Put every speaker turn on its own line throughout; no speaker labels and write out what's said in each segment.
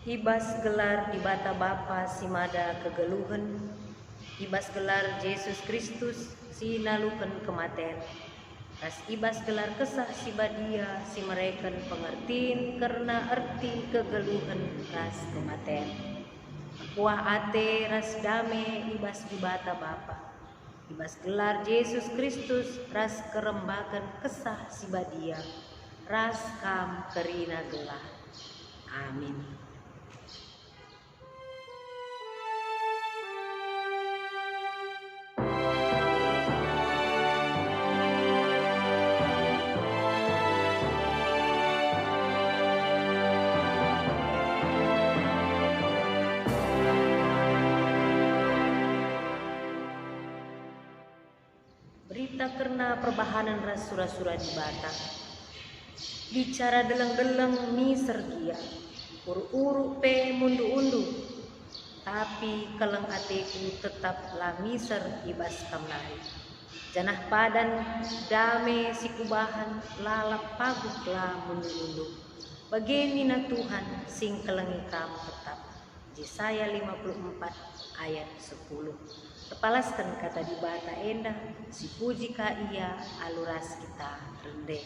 Ibas gelar di bata Bapa simada kegeluhan, ibas gelar Yesus Kristus si nalukan kematen. Ras ibas gelar kesah si badia si mereka pengertiin karena arti kegeluhan ras kematen. Kuah ate ras dame ibas di bata Bapa. Ibas gelar Yesus Kristus ras kerembakan kesah si badia, ras kam kerina gelah. Amin. Berita karena perbahanan ras sura-sura di bata. Bicara deleng-deleng mi sergia, uru-uru pe mundu-undu, tapi keleng ateku tetap la miser ibas kamlari. Janah padan dame si kubahan lalap paguk la mundu-undu. Bageni na Tuhan sing kelengi kam tetap. Yesaya 54 ayat 10. Tepalaskan kata di bata endah, si puji ka ia aluras kita rendeng.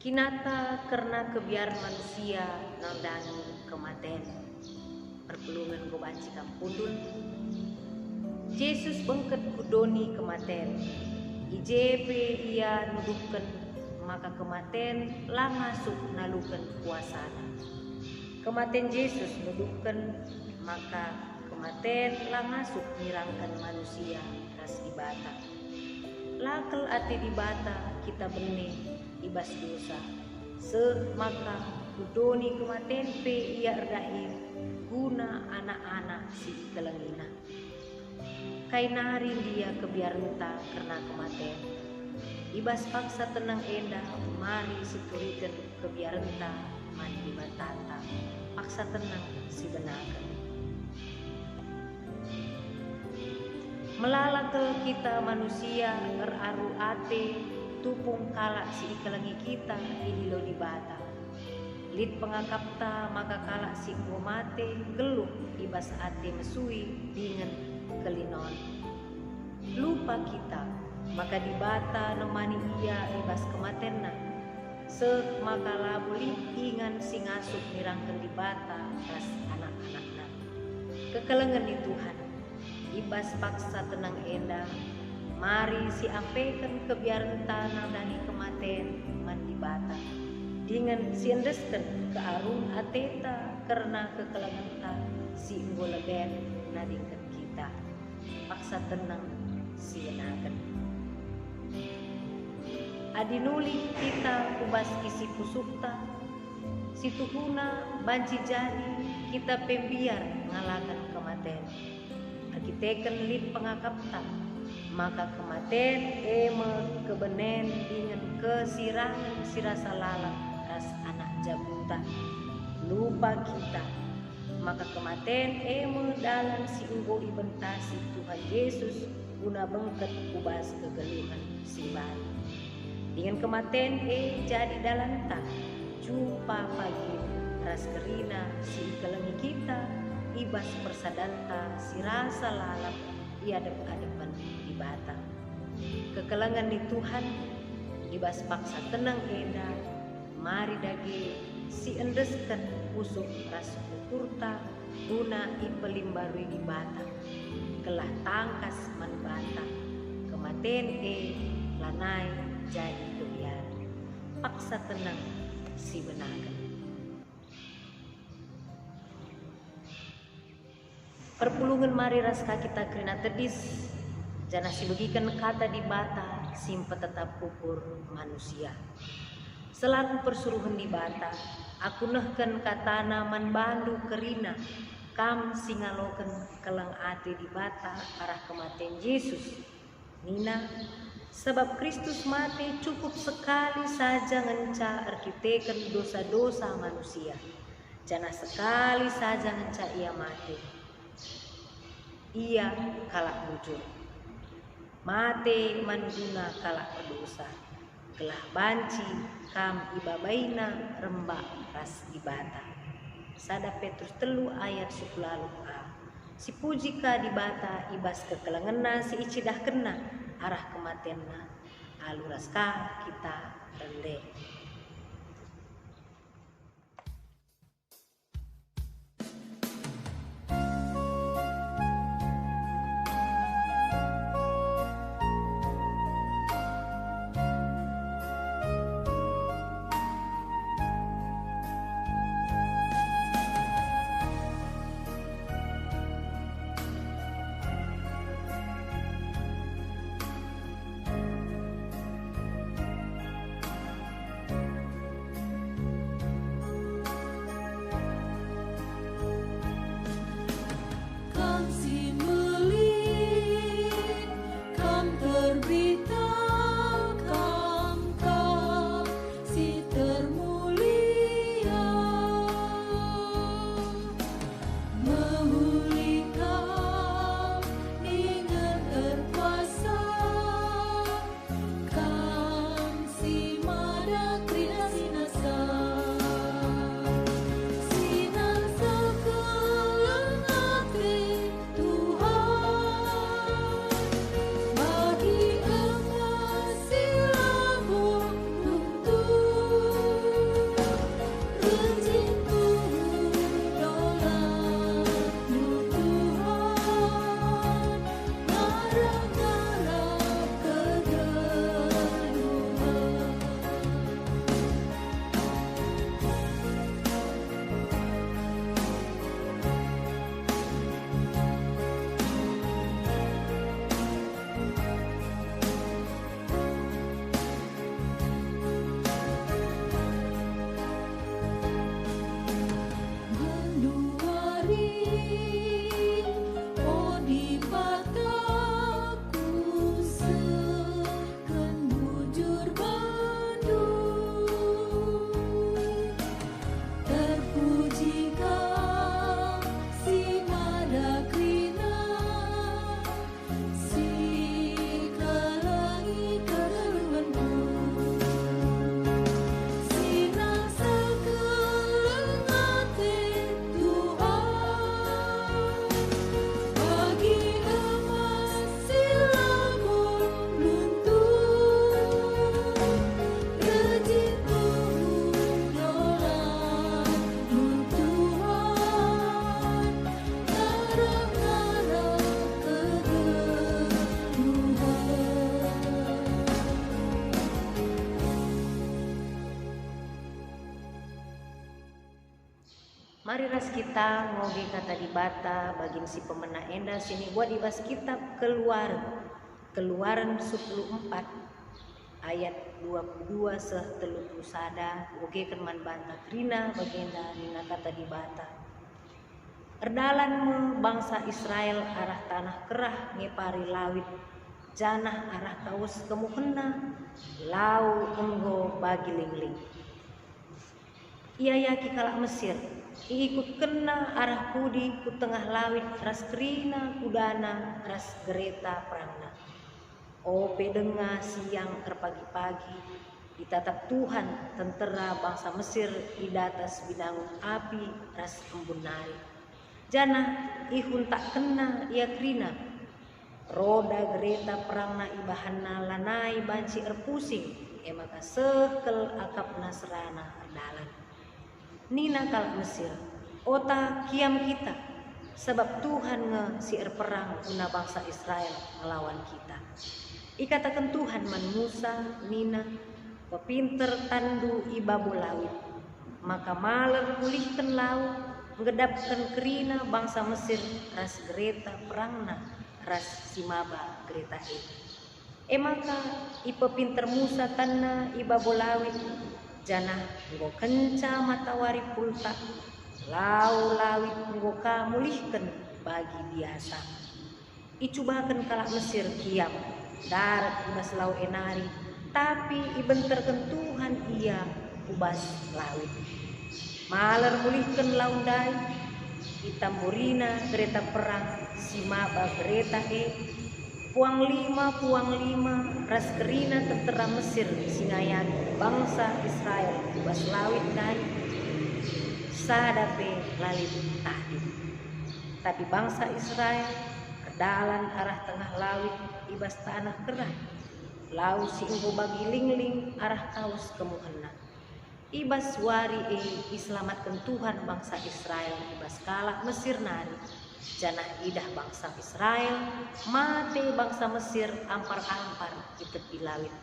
Kinata karena kebiaran manusia nandangi kematen. Perpelungan go banci kampundun. Yesus bengket kudoni kematen. IJP ia nuduhkan maka kematen lang masuk nalukan kuasana. Kematen Yesus nuduhkan maka kematen lang masuk nirangkan manusia ras ibata. Lakel ati dibata kita benih ibas dosa, maka kudoni kematen pe ia erdahir guna anak-anak si kelengina. Kainarin dia kebiarenta karena kematen. Ibas paksa tenang endah, mari siturikan kebiarenta mandi batata. Paksa tenang si benakan. Melalakel kita manusia eraru ate tupung kalak si ikelangi kita ihilo di bata. Lit pengakapta maka kalak si mate geluh ibas ate mesui dengan kelinon. Lupa kita maka di bata nemani ia ibas kematenna. Maka labuli ingan si ngasup nirangken di bata ras anak-anakna. Kekelengan di Tuhan ibas paksa tenang enda, mari si apekan kebiaran tanah dari kematen mandi bata, dengan si endeskan ke arun ateta karena kekelangan ta si unggoleben nadingkan kita, paksa tenang si enakan. Adinuli kita ubas isi pusukta, si tuhuna banci jadi kita pembiar ngalakan kematen. Arkiteken lid pengakapta, maka kematen kebenen dengan kesirangan sirasa lalang ras anak jabuta. Lupa kita, maka kematen dalam si unggo ibentasi Tuhan Yesus guna bengket ubas kegeluhan si bani. Dengan kematen jadi dalam tak jumpa pagi ras kerina si kelengi kita ibas persadanta si rasa lalap iadep-adepan di bata. Kekelangan di Tuhan ibas paksa tenang enda, mari dage si endeskan usuk ras ukurta guna ipelimbarui di bata. Kelah tangkas man bata, kematen lanai jadi kebiar, paksa tenang si benakan. Perpulungan mari raska kita kerina tedis, jana si begikan kata di bata simpa tetap ukur manusia. Selaku persuruhan di bata, aku nehken katana man bandu kerina, kam singaloken kelang ati di bata arah kematian Yesus. Nina, sebab Kristus mati cukup sekali saja ngenca arkiteken dosa-dosa manusia. Jana sekali saja ngenca ia mati. Ia kalak bujur, mate mangguna kalak berdosa, gelah banci kam ibabaina rembak ras ibata. Sada Petrus 3 ayat 10 a. Si pujika di bata ibas kekelengena si icidah kena arah kematianna, aluraska kita rende. Mari ras kita ngoge kata di bata bagin si pemena enda sini buat ibas kitab Keluaran 14 ayat 22 seh 30 sada oge kerman banta krina bagenda nina kata di bata. Erdalan me bangsa Israel arah tanah kerah ngepari lawit janah arah kaus kemukena lau enggo bagi lingling. Ia yaki kalak Mesir ikut kena arah pudi ku tengah lawit ras kerina kudana ras gereta perangna. Ope denga siang terpagi-pagi ditatap Tuhan tentera bangsa Mesir di atas binangun api ras embun nari. Jana ihun tak kena ia kerina roda gereta perangna ibahana lanai banci erpusing emaka sekel akap nasrana erdalan. Nina kalak Mesir, ota kiam kita, sebab Tuhan nge si perang guna bangsa Israel melawan kita. Ikatakan Tuhan man Musa, Nina, pepinter tandu ibabu lawit, maka maler pulihkan lau, ngedapkan kerina bangsa Mesir ras gereta perangna ras simaba gereta maka ipepinter Musa tanna ibabu lawit. Jana nggo kenca matawari pulta lau lawit nggo ka mulihken bagi biasa. Icubakan kalak Mesir kiam darat ubas lau enari tapi ibenterken Tuhan ia ubas lawit. Maler mulihken laundai itamburina kereta perang simaba kereta puang lima ras kerina tentera Mesir singayan bangsa Israel ubas lawit dai sadape lalit tadi. Tapi bangsa Israel kerdalan arah tengah lawit ibas tanah kerah lau singgo bagi lingling arah kaus kemuhena. Ibas wari iselamatkan Tuhan bangsa Israel ibas kalak Mesir nari. Janah idah bangsa Israel mate bangsa Mesir ampar-ampar di tepi lawit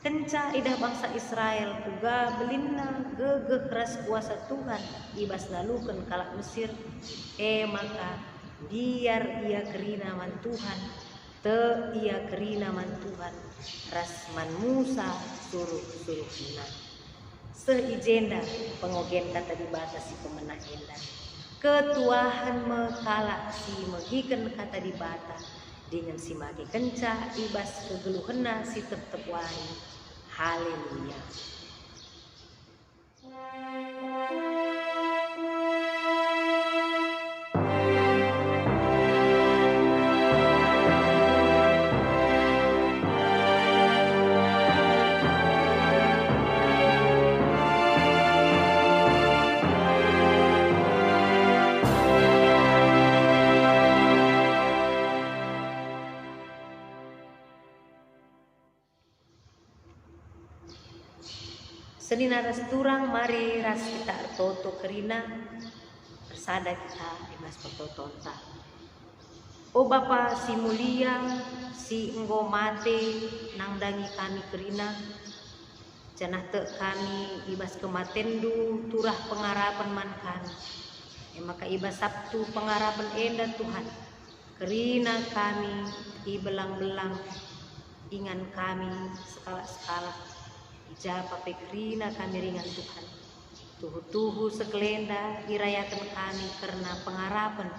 kenca idah bangsa Israel puga belinna gegeh keras kuasa Tuhan ibas naluken kalak Mesir maka diar ia kerina man Tuhan ia kerina man Tuhan ras man Musa suruh hina seijenda pengogen kata dibatasi pemenah enda. Ketuahan mekala si megiken kata di bata dengan si magi kenca ibas kegeluhena si tetep wari. Haleluya. Senina ras turang mari ras kita ertoto kerina bersada kita ibas pertotonta. O Bapa si mulia si enggo mate nangdangi kami kerina janah te kami ibas kematendu turah pengarapan man kami. Maka ibas Sabtu pengarapan enda Tuhan kerina kami ibelang-belang ingan kami sekala-sekala japa pekrina kami ringan Tuhan. Tuhu-tuhu sekelenda irayakan kami karena pengarapan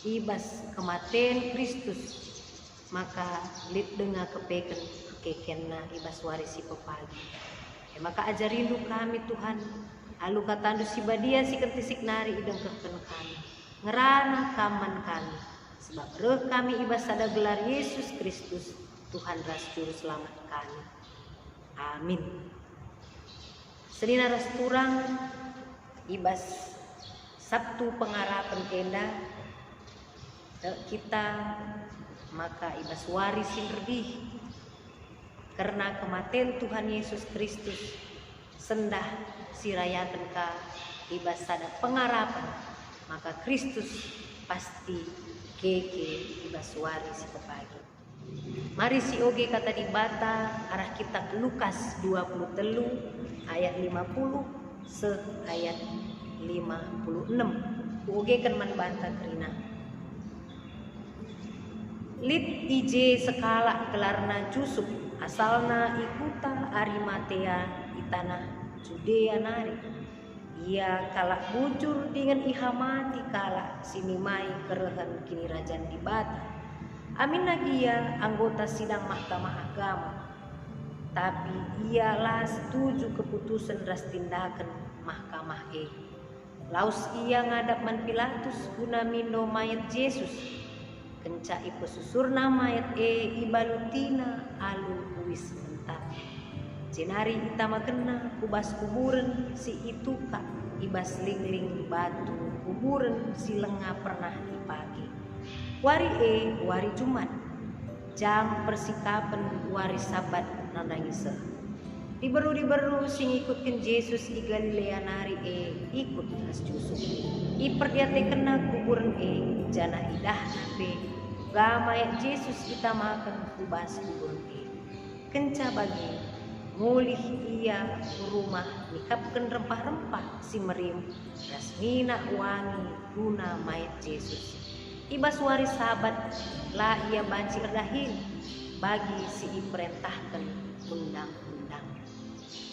ibas kematian Kristus. Maka lid denga kekena ibas warisi pepagi. Maka ajarindu kami Tuhan. Alu katandu si badia si kentisik nari ideng keken kami. Ngerana kaman kami. Sebab reh kami ibas ada gelar Yesus Kristus Tuhan ras juru selamat kami. Amin. Senina ras turang ibas Sabtu pengarapan kenda kita maka ibas warisin lebih karena kematian Tuhan Yesus Kristus sendah sirayakan ka ibas sada pengarapan maka Kristus pasti keke ibas waris kepagi. Mari si oge kata di bata arah kitab Lukas 23 ayat 50 se ayat 56. Uge kan membantah kerina. Lit ije sekala gelarna Jusuf, asalna ikuta Arimatea di tanah Judea nari. Ia kalak bujur dengan ihamati kalak sinimai kerehan kini rajan di Bata. Amin ia anggota sidang mahkamah agama. Tapi ialah setuju keputusan ras tindakan mahkamah Laus ia ngadap man Pilatus guna mindo mayat Yesus. Kenca ipesusurna mayat ibalutina alu uwis mentah. Jenari itama kena kubas kuburan si itu kak ibas lingling batu kuburan si lengah pernah dipake. Wari Jumat jam persikapan wari Sabat nandangi seh. Diberu sing ikutkan Yesus i Galilea nari ikut ras Jusuf. Iperdiate kena kuburan jana idah nape gamayat Yesus itamakan kubas kuburan kenca bagi mulih ia rumah nikapkan rempah-rempah si merim rasmina wangi guna mayat Yesus. Ibas wari Sabat lah ia banci erdahin bagi si iperintahkan undang-undang.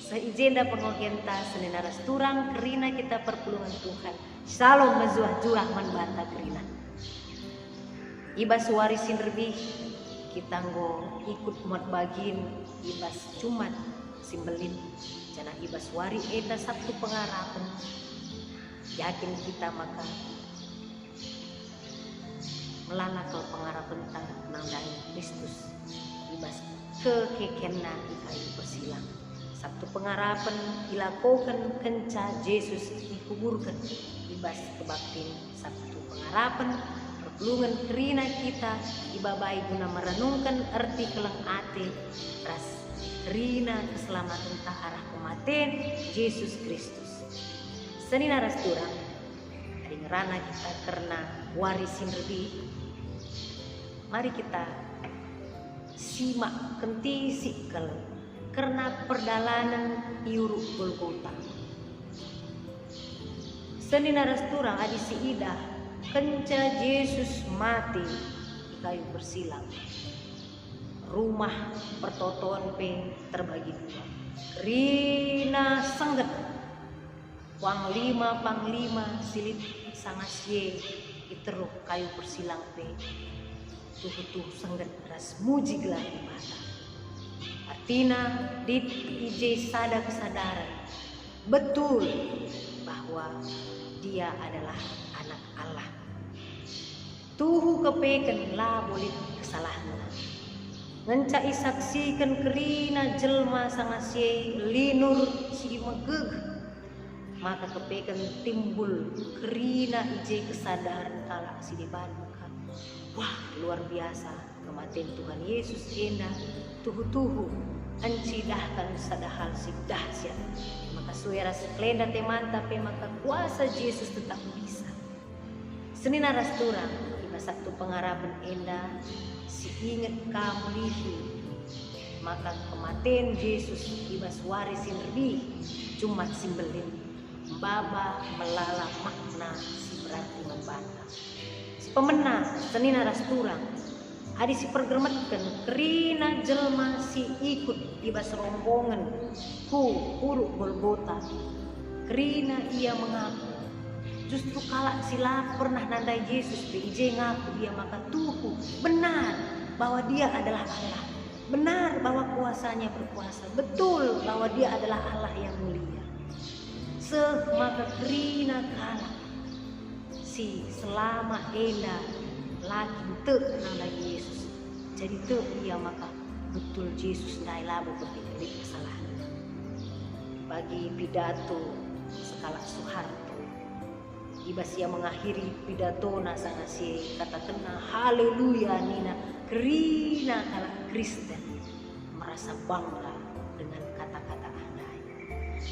Seijenda pengogenta senena resturang kerina kita perpulungan Tuhan. Shalom mezuah-juah membantah kerina. Ibas wari sinrbih kita nggo ikut mod bagin ibas Jumat simbelin jana ibas wari eta Sabtu pengarapan yakin kita maka melalakal pengarapan nangdangi Kristus ibas kekekenna di kayu persilang. Sabtu pengarapan dilakukan kenca Yesus dikuburkan ibas kebaktin Sabtu pengarapan perpulungan kerina kita ibabai guna merenungkan arti kelang ate ras kerina keselamatan tak arah kematian Yesus Kristus. Senina ras turang hari ngerana kita karena warisin lebih. Mari kita simak kenti sikkel karena perdalanan iuru Golgota. Senina ras turang adi si idah kenca Yesus mati di kayu bersilang. Rumah pertotoan terbagi dua. Rina sengget panglima silit sangasye iteruk kayu bersilang tuh sengget ras muji gelar mata. Artina dit ije sada kesadaran betul bahwa dia adalah anak Allah. Tuhu kepeken lah boleh kesalahan. Ngencai saksikan kerina jelma sangasye linur si megeg. Maka kepeken timbul kerina ije kesadaran kalak si dibantukan. Wah luar biasa kematian Tuhan Yesus enda tuhu ancidahkan sadahal si dahsyat. Maka suara seklenda temanta maka kuasa Yesus tetap bisa. Senina ras turang Sabtu pengarapan enda si ingat kamu lihi maka kematian Yesus ibas warisin lebih Jumat simbelin baba melala makna si berarti membantah si pemenang senina ras turang adi si pergermetkan kerina jelma si ikut ibas rombongan huruk Golgota kerina ia mengaku justru kalak sila pernah nandai Yesus ije ngaku dia maka tuhu benar bahwa dia adalah Allah, benar bahwa kuasanya berkuasa, betul bahwa dia adalah Allah yang mulia. Maka kerina kalak si selama enda lagi te nandai Yesus jadi te ia maka betul Yesus nai labu kepikir kesalahan bagi pidato sekala Soeharto. Ibas ia mengakhiri pidato sangasye kata kena haleluya nina kerina kalak Kristen merasa bangga dengan kata-kata andai.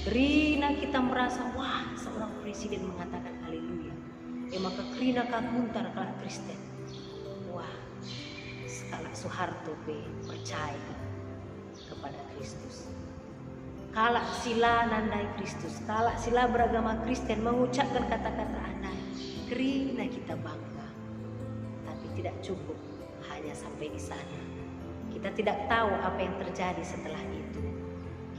Kerina kita merasa wah seorang presiden mengatakan haleluya. Maka kerina kaguntar kalak Kristen. Wah sekala Soeharto percaya kepada Kristus. Kalak sila nandai Kristus, kalak sila beragama Kristen mengucapkan kata-kata andai, kerina kita bangga. Tapi tidak cukup hanya sampai di sana. Kita tidak tahu apa yang terjadi setelah itu.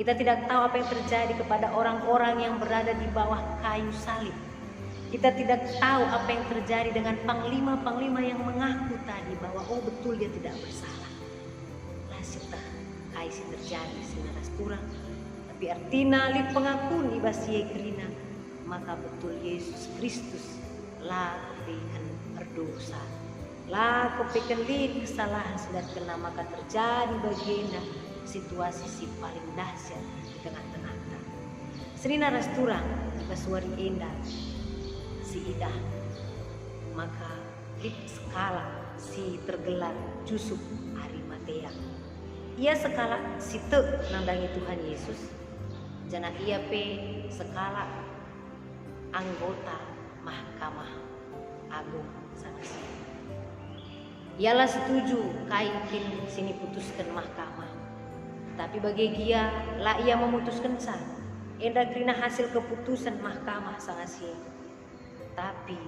Kita tidak tahu apa yang terjadi kepada orang-orang yang berada di bawah kayu salib. Kita tidak tahu apa yang terjadi dengan panglima-panglima yang mengaku tadi bahwa oh betul dia tidak bersalah. Lasitah kaisi terjadi senaras turang. Tapi artina lip pengakun ibasie kerina, maka betul Yesus Kristus lah kepikan berdosa, lah kepikan lip kesalahan sudah kena, maka terjadi bagiana situasi si paling dahsyat di tengah-tengah. Serina rasturang ibasuari enda si idah, maka lip skala si tergelar Jusuf Arimatea. Ia sekala si te nandangi Tuhan Yesus. Jana ia pe sekala anggota Mahkamah Agung sanasi. Ialah setuju kaitin sini putuskan mahkamah. Tapi bagi dia lah ia memutuskan sah. Enda kerina hasil keputusan mahkamah sanasi. Tapi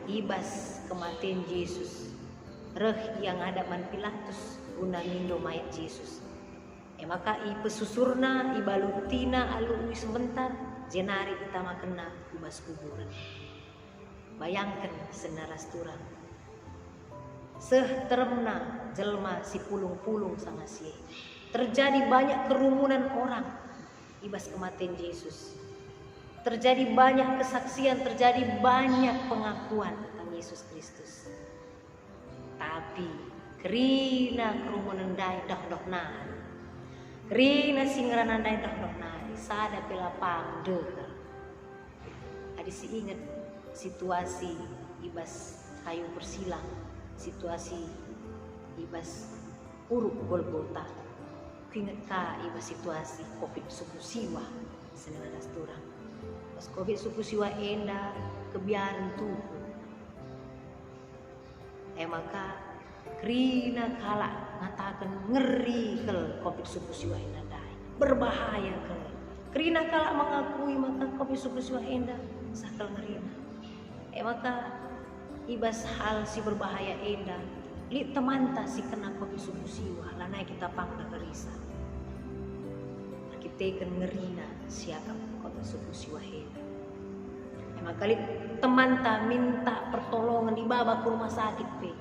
ibas kematian Yesus, reh yang ada man Pilatus guna nindo mayat Yesus. Maka pesusurna ibalutina alui sebentar jenari utama kena ibas kuburan. Bayangkan senaras turang teremna jelma si pulung-pulung sangasie. Terjadi banyak kerumunan orang ibas kematian Yesus. Terjadi banyak kesaksian, terjadi banyak pengakuan tentang Yesus Kristus. Tapi kerina kerumunan dai dah Rina singranan dai dah nari sada pelapang deker. Adi si ingat situasi ibas kayu bersilang, situasi ibas uruk Golgota. Kuingat ka ibas situasi Covid suku siwa senaras turang. Pas Covid suku siwa enda kebiaran tuh. Maka Krina kala ngatakan ngeri kel Covid suku siwa enda dai, berbahaya kel. Krina kala mengakui maka Covid suku siwa enda sakal ngerina. Maka ibas hal si berbahaya enda, li temanta si kena Covid suku siwa, lanai kita pangda kerisa. Kita kan ngerina siapa Covid suku siwa enda. Maka li temanta minta pertolongan di bawah ke rumah sakit pe.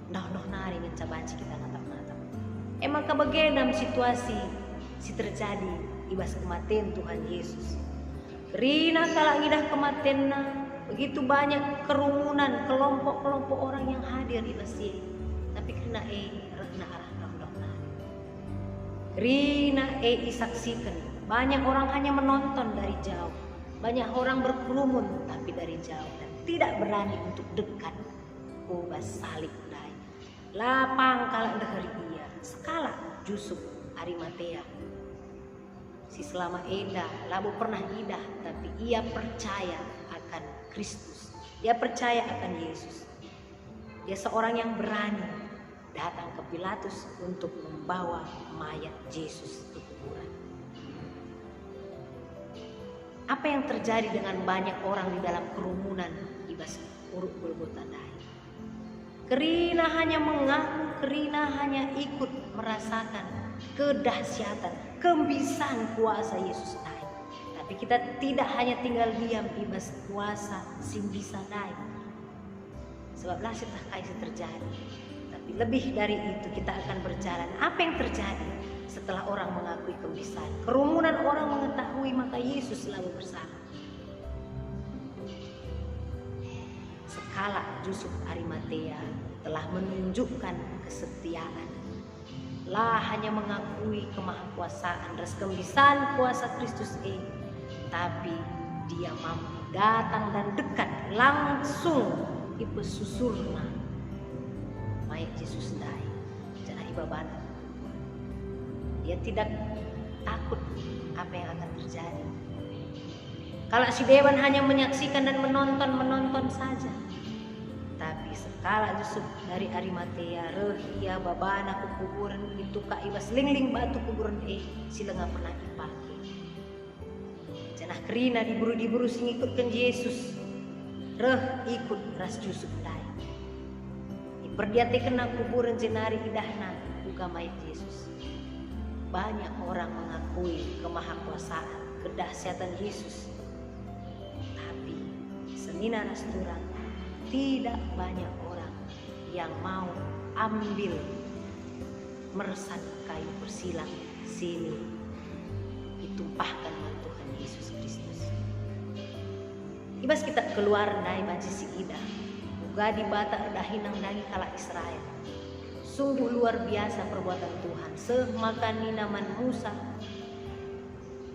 Dah nari ngecabanci kita natap-natap. Maka bagaimana situasi si terjadi ibas kematian Tuhan Yesus. Rina kala ngidah kematian begitu banyak kerumunan kelompok-kelompok orang yang hadir ibas ye. Tapi kena rehna arah nari. Rina isaksikan banyak orang hanya menonton dari jauh. Banyak orang berkerumun tapi dari jauh dan tidak berani untuk dekat. Ubas salib dai. Lapang kala deheri ia skala Jusuf Arimatea. Si selama enda labu pernah idah tapi ia percaya akan Kristus. Dia percaya akan Yesus. Dia seorang yang berani datang ke Pilatus untuk membawa mayat Yesus ke kuburan. Apa yang terjadi dengan banyak orang di dalam kerumunan ibas uruk Golgota dai? Kerina hanya mengaku, kerina hanya ikut merasakan kedahsyatan, kembisan kuasa Yesus dai. Tapi kita tidak hanya tinggal diam ibas kuasa sing bisa dai. Sebab lah setah kaisi terjadi. Tapi lebih dari itu kita akan berjalan. Apa yang terjadi setelah orang mengakui kembisan? Kerumunan orang mengetahui maka Yesus selalu bersama. Kala Jusuf Arimatea telah menunjukkan kesetiaan. Lah hanya mengakui kemahakuasaan dan kembisan kuasa Kristus tapi dia mampu datang dan dekat langsung ipesusurna mayat Yesus dai jana ibabana. Dia tidak takut apa yang akan terjadi. Kalau si Dewan hanya menyaksikan dan menonton saja. Tapi sekala Yusuf dari Arimatea ia babana ku kuburan itu ka ibas lingling batu kuburan sila nga pernah ipake. Janah kerina diburu sing ikutkan Yesus ikut ras Yusuf dai. Iperdiate kena kuburan jenari idahna buka mayat Yesus. Banyak orang mengakui kemahakuasaan, kedahsyatan Yesus. Tapi senina rasturang tidak banyak orang yang mau ambil meresan kayu persilang sini ditumpahkan oleh Tuhan Yesus Kristus. Ibas kita keluar dari banci si ida, buka di bata dahinang dangi kala Israel. Sungguh luar biasa perbuatan Tuhan. Semakan ninaman Musa,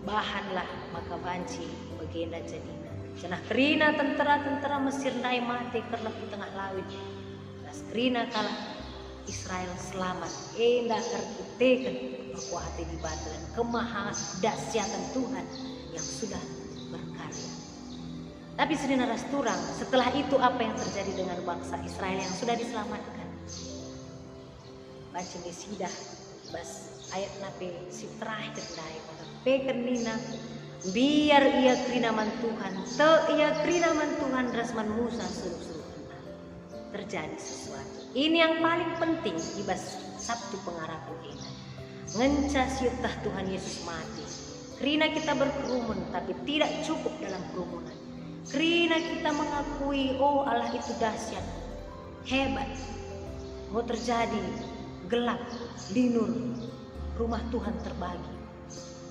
bahanlah maka banci bagenda jadina. Cenah kerina tentara Mesir naik mati karena di tengah laut. Nas kerina kala Israel selamat. Endah terkuteken berkuati di batu dan kemahadahsyatan Tuhan yang sudah berkarya. Tapi sedina rasturang, setelah itu apa yang terjadi dengan bangsa Israel yang sudah diselamatkan? Baca desidah bas ayat nape si terakhir dai peken nina biar ia kerinaman Tuhan ia kerinaman Tuhan rasman Musa suruh terjadi sesuatu. Ini yang paling penting ibas Sabtu Pengharapan ini. Ngencas yutah Tuhan Yesus mati. Kerina kita berkerumun tapi tidak cukup dalam kerumunan. Kerina kita mengakui oh Allah itu dahsyat, hebat. Mau terjadi gelap, linur, rumah Tuhan terbagi.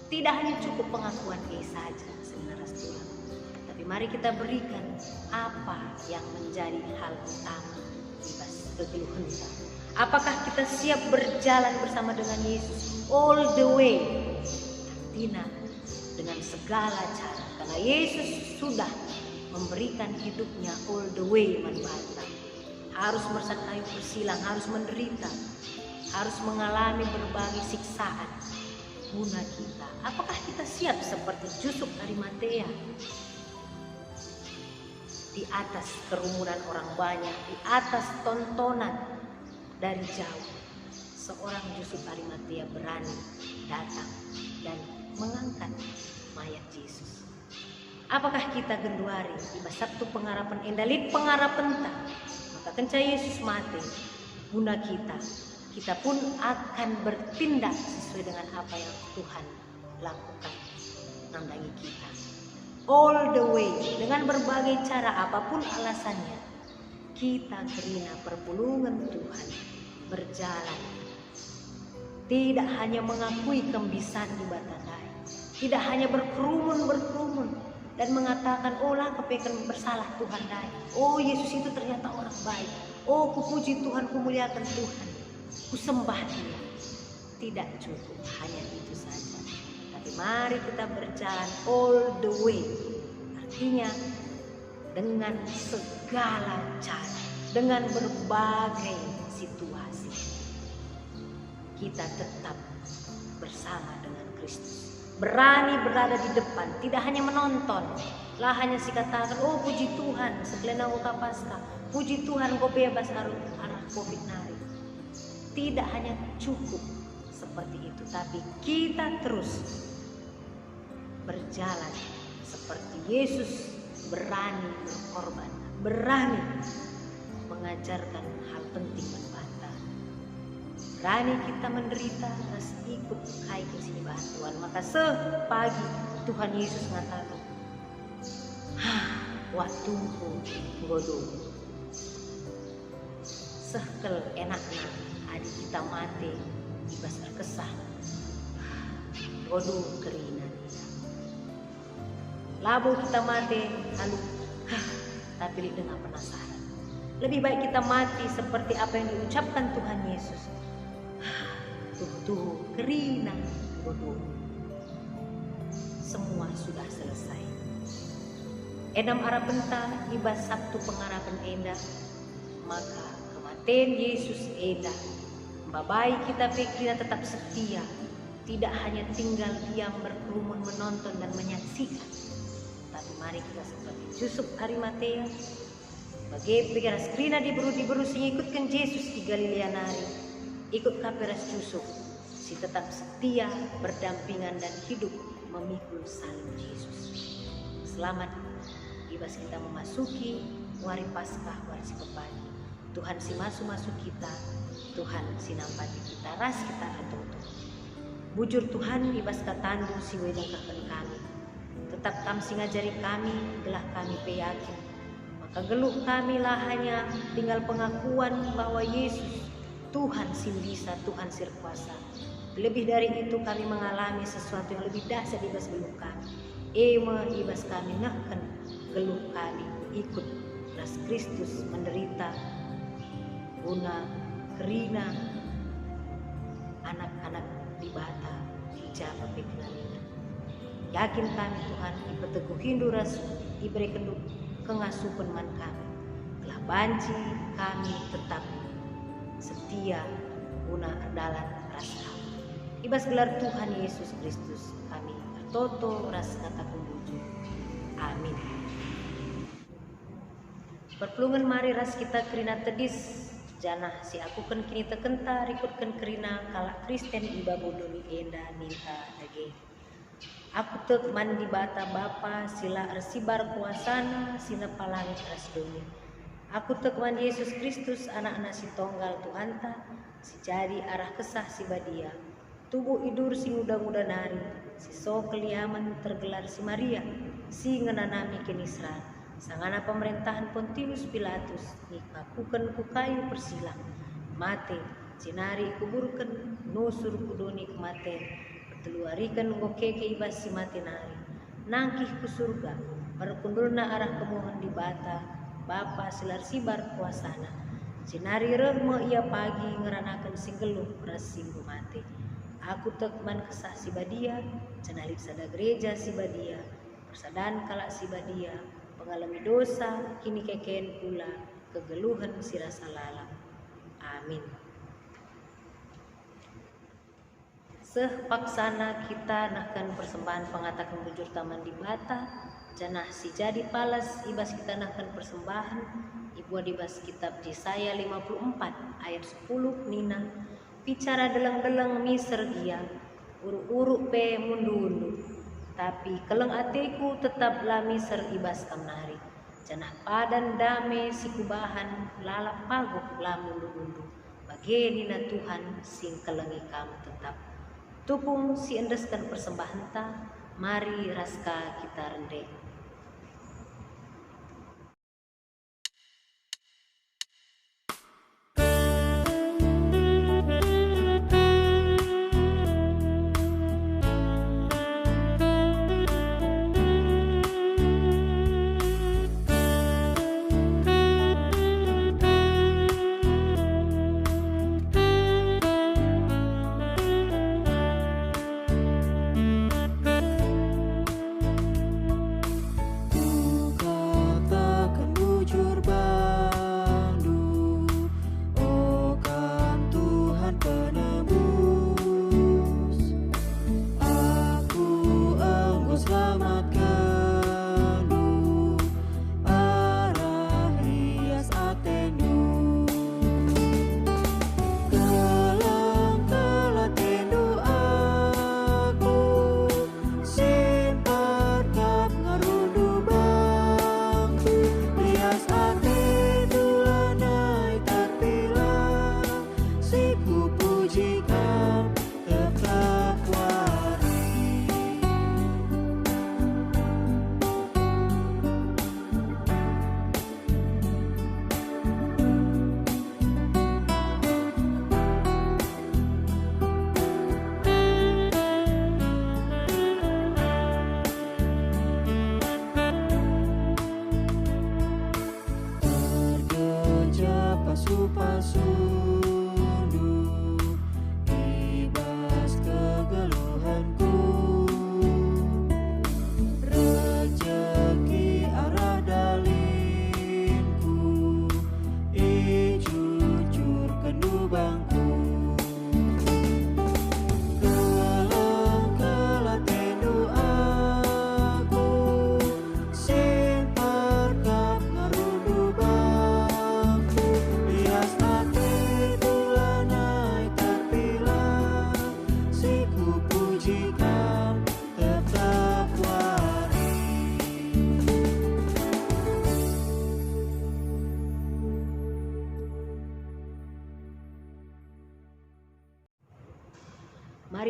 Tidak hanya cukup pengakuan saja sebenarnya, tapi mari kita berikan apa yang menjadi hal utama ibas kegeluhan kita. Apakah kita siap berjalan bersama dengan Yesus all the way? Artinya dengan segala cara, karena Yesus sudah memberikan hidupnya all the way manbata. Harus meresan kayu persilang, harus menderita, harus mengalami berbagai siksaan guna kita. Apakah kita siap seperti Yusuf Arimatea di atas kerumunan orang banyak, di atas tontonan dari jauh? Seorang Yusuf Arimatea berani datang dan mengangkat mayat Yesus. Apakah kita genduari di Sabtu Pengharapan endalit pengharapan tak? Maka kenca Yesus mati guna kita pun akan bertindak sesuai dengan apa yang Tuhan lakukan nandangi kita. All the way, dengan berbagai cara apapun alasannya, kita kerina perpulungan Tuhan berjalan. Tidak hanya mengakui kembisan di batanai, tidak hanya berkerumun dan mengatakan, oh lah kepekan bersalah Tuhan dai. Oh Yesus itu ternyata orang baik. Oh kupuji Tuhan, kumuliakan Tuhan. Kusembah dia. Tidak cukup hanya itu saja, tapi mari kita berjalan all the way. Artinya dengan segala cara, dengan berbagai situasi, kita tetap bersama dengan Kristus. Berani berada di depan, tidak hanya menonton. Lah hanya si katakan, oh puji Tuhan, sekelena uka pasca, puji Tuhan kau bebas arah COVID-19. Tidak hanya cukup seperti itu, tapi kita terus berjalan seperti Yesus, berani berkorban, berani mengajarkan hal penting membantah. Berani kita menderita, harus ikut kai ke sini bantuan. Maka sepagi Tuhan Yesus mengatakan, waktuku bodoh. Sekel enaknya adik kita mati ibas terkesah bodoh kerina labu kita mati lalu tapi dengan penasaran. Lebih baik kita mati seperti apa yang diucapkan Tuhan Yesus, tuh kerina bodoh, semua sudah selesai. Enam arah penta ibas Sabtu Pengharapan endah, maka kematian Yesus endah babai kita pikirnya tetap setia, tidak hanya tinggal diam berkerumun menonton dan menyaksikan, tapi mari kita seperti Yusuf Arimatea Bagi pikiran skrina diberu sing ikutkan Yesus di Galilea nari, ikut kaperas Yusuf, si tetap setia berdampingan dan hidup memikul salib Yesus. Selamat ibas kita memasuki wari Paskah wari si pepagi. Tuhan si masuk kita, Tuhan si nampati kita ras kita atau bujur Tuhan ibas katandu si wedang kakan kami. Tetap kam si ngajari kami, gelah kami peyakin. Maka geluh kami lah hanya tinggal pengakuan bahwa Yesus Tuhan si bisa, Tuhan si kuasa. Lebih dari itu kami mengalami sesuatu yang lebih dahsyat ibas geluh kami. Ibas kami ngahkan geluh kami ikut ras Kristus menderita guna kerina anak-anak di bata dijaba pikirannya. Yakin kami Tuhan ipeteguh hindu ras iberi kenduk kengasupan man kami. Telah banci kami tetap setia guna dalan rasa. Ibas gelar Tuhan Yesus Kristus kami bertoto ras kata kumbuju. Amin. Perpelungan mari ras kita kerina tedis janah si aku kan kini tekenta rikutkan kerina kalak Kristen iba bodoni enda ninta dage. Aku tek mandi bata bapa sila arsibar kuasana sina palangit ras dunia. Aku tek mandi Yesus Kristus anak-anak si tonggal Tuhanta si jadi arah kesah si badia. Tubuh idur si muda-muda nari si so keliaman tergelar si Maria si ngenanami kenisra. Sangana pemerintahan Pontius Pilatus nikakukan ku kayu persilang mate cinari kuburkan nusur kudoni kematen perteluarikan ngokeke ibas si mati nari nangkih ku surga perkundulna arah kemohon di bata bapa silar sibar kuasana cinari rehmo ia pagi ngeranakan singgeluh ras singgu mate aku tekman kesah si badia cenalip sada gereja si badia persadan kalak si badia mengalami dosa kini kekeen pula kegeluhan si rasa lalang. Amin. Sepaksana kita nakkan persembahan pengatakan bujur taman di bata janah si jadi palas ibas kita nakkan persembahan ibu dibas kitab Yesaya 54 ayat 10 nina bicara deleng-deleng misergia uruk-uruk pe mundu-undu tapi keleng atiku tetap lami ser ibas kamnari janah padan dame si kubahan lalap paguk lamundu-undu bagenina Tuhan sing kelengi kamu tetap tupung si endeskan persembahan ta mari raska kita rendeng.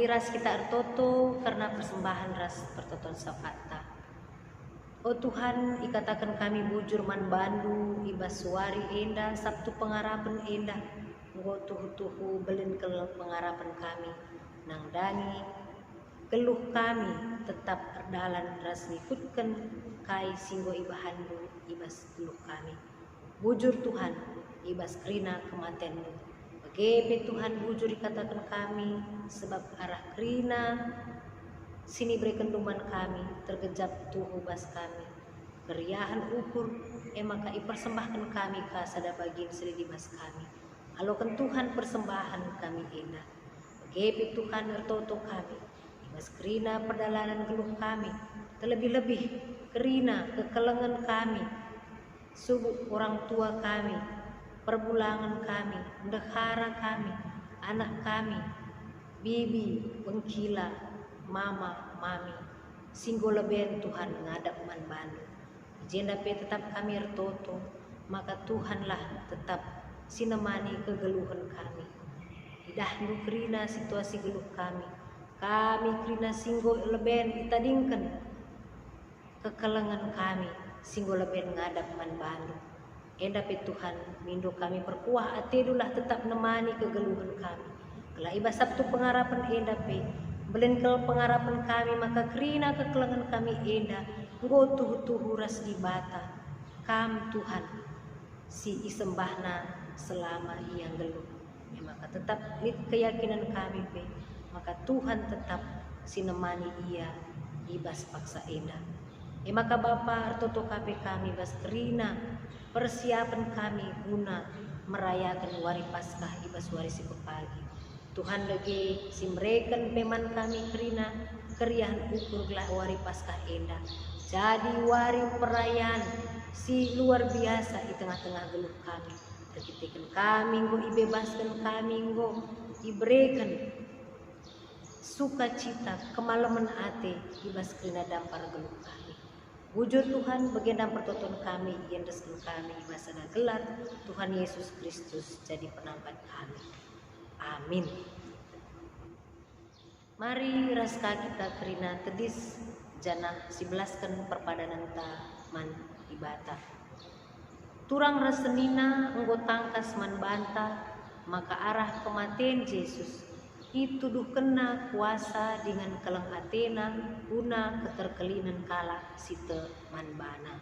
Mari ras kita ertoto karena persembahan ras pertoton sapata. Oh Tuhan, ikatakan kami bujur man bandu ibas suari enda sabtu pengarapan enda. Nggo tuhu-tuhu belen ke pengarapan kami. Nang dangi geluh kami tetap erdalan ras ngikutkan kai singgo ibahandu ibas geluh kami. Bujur Tuhan ibas krina kematianmu. Bagebe Tuhan bujur dikatakan kami sebab arah krina sini beri kenduman kami tergejap tuh ubas kami keriahan ukur maka ipersembahkan kami ka sada bagian seri dibas kami alokan Tuhan persembahan kami enak bagebe Tuhan ertoto kami ibas krina perdalanan geluh kami terlebih-lebih kerina kekelengan kami subuh orang tua kami perbulangan kami, ndehara kami, anak kami, bibi, bengkila, mama, mami, singgo leben Tuhan ngadap man bandu. Jenda pe tetap kami ertoto, maka Tuhanlah tetap sinemani kegeluhan kami. Idah nukrina situasi geluh kami krina singgo leben ditadingkan kekelengan kami, singgo leben ngadap man bandu. Endape Tuhan mindo kami perkuah atedulah tetap nemani kegeluhan kami. Kala iba sabtu pengarapan endape belenkel pengarapan kami maka krina kekelengan kami enda nggo tuhu-tuhu ras di bata kam Tuhan si isembahna selama ia geluh. Ya, maka tetap nit keyakinan kami pe maka Tuhan tetap sinemani ia ibas paksa enda. Maka Bapa artoto kape kami bas krina persiapan kami guna merayakan wari Paskah ibas wari si pepagi. Tuhan lagi simrekan peman kami kerina keriahan ukur gelah wari Paskah enda. Jadi wari perayaan si luar biasa di tengah-tengah geluh kami. Terkitikan kami nggo ibebaskan kami nggo diberikan sukacita kemalaman ate ibas kerina dampar geluh kami. Wujud Tuhan bagian pertonton kami yang resmi kami basana gelar Tuhan Yesus Kristus jadi penampat kami. Amin. Mari raska kita kerina tedis jana sibelaskan perpadanan ta man ibata. Turang rasenina enggo tangkas man banta maka arah kematian Yesus itu duh kena kuasa dengan keleng atena guna keterkelinan kala site manbana.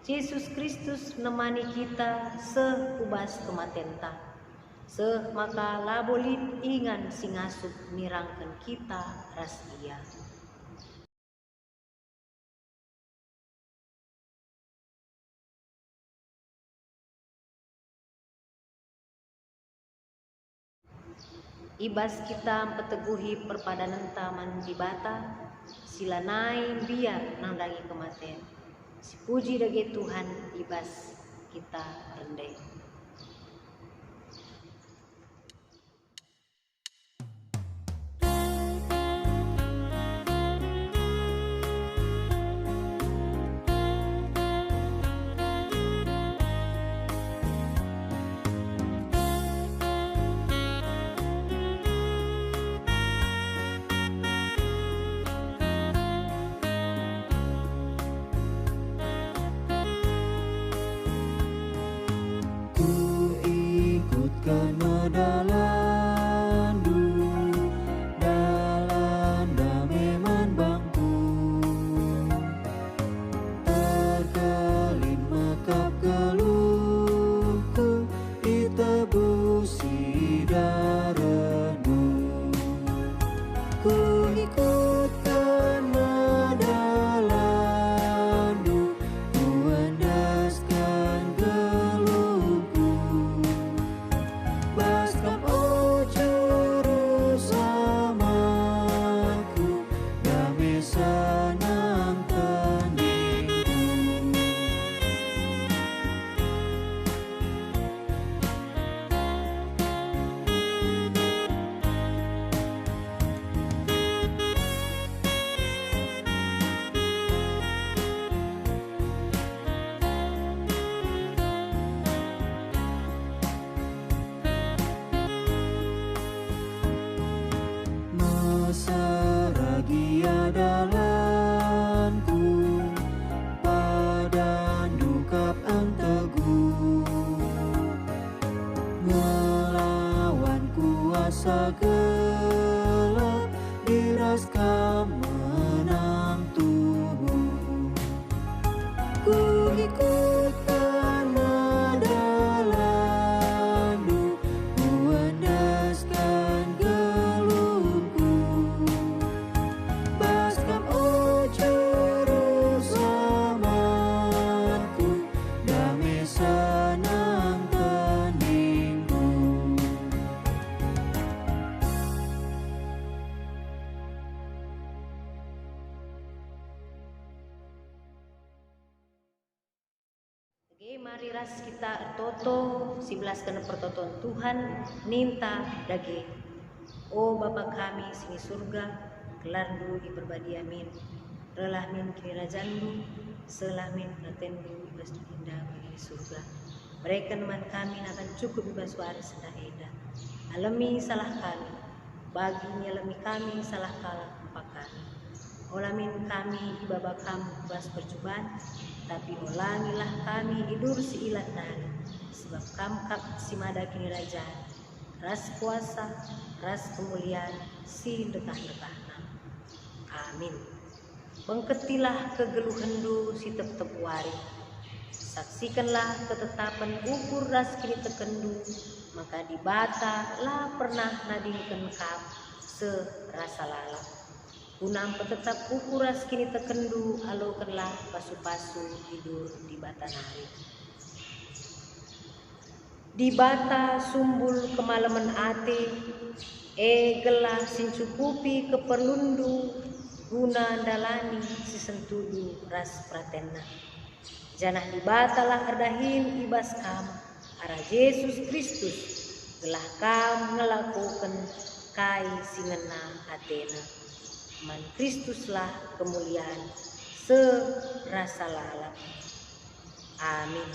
Yesus Kristus nemani kita seubas kematian ta. Maka labolit ingan singasup mirangkan kita ras ia. Ibas kita peteguhi perpadanan taman di bata silanai biar nandangi kematian. Si puji dage Tuhan ibas kita rendai.
masa gelap diras menang tubuh. Ku ikutkan nada landu, ku andaskan geluhku. Baskom oh juru selamatku, damai senang teningku.
Oke, mari ras kita toto 11 kena pertoton Tuhan ninta dage. O Bapa kami sini surga, kelar dulu iperbadi amin. Relah min kini rajandu, selah min natendu ibas indah bagi surga. Mereka teman kami akan cukup ibas waris dah eda. Alami salah kami, bagi nyalami kami salah kalah pakan. Olamin kami ibaba kamu bas percobaan, tapi ulangilah kami idur si ilat nari, sebab kamkap si mada kini raja, ras kuasa, ras kemuliaan, si dekah-dekahna. Amin. Bengketilah kegeluh hendu si tep-tep wari, saksikanlah ketetapan ukur ras kini tekendu, maka dibata lah pernah nadingken kap serasa lalap. Kunam petetap ukuras kini tekendu, alokanlah pasu-pasu tidur di bata nari. Di bata sumbul kemalaman ate, gelah sincukupi keperlundu, guna dalani si sentudu ras pratenna. Janah di bata lah ardahin ibas kam, ara Yesus Kristus, gelah kam ngelakukan kai singena atena. Man Kristuslah kemuliaan serasa lalap. Amin.